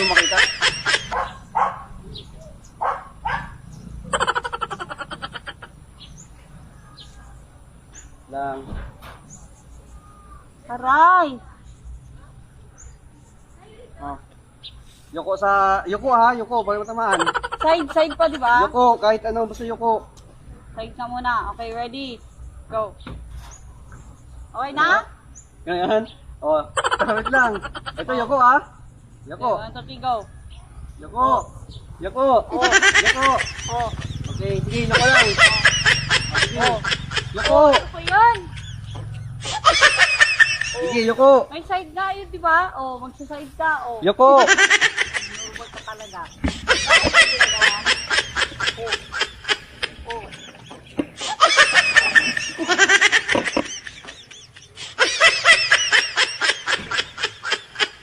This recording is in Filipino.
mo makita. Lang. Aray! Oh. Yuko sa... Yuko ha, yuko. Baka matamaan. Side pa, di ba? Yuko, kahit ano, basta yuko. Side ka muna. Okay, ready? Go. Okay na? Ganyan. Oh, wait lang. Ito, yuko ha. Yuko. Okay, 1, 2, 3, go. Yuko. Yuko. Oh. Yuko. Oh. Okay, sige, yuko lang. Sige. Oh. Yuko. Ano po yun? Sige, yuko. May side nga yun, di ba? Oh, magsaside ka. Oh. Yuko. Normal ka talaga. Oh.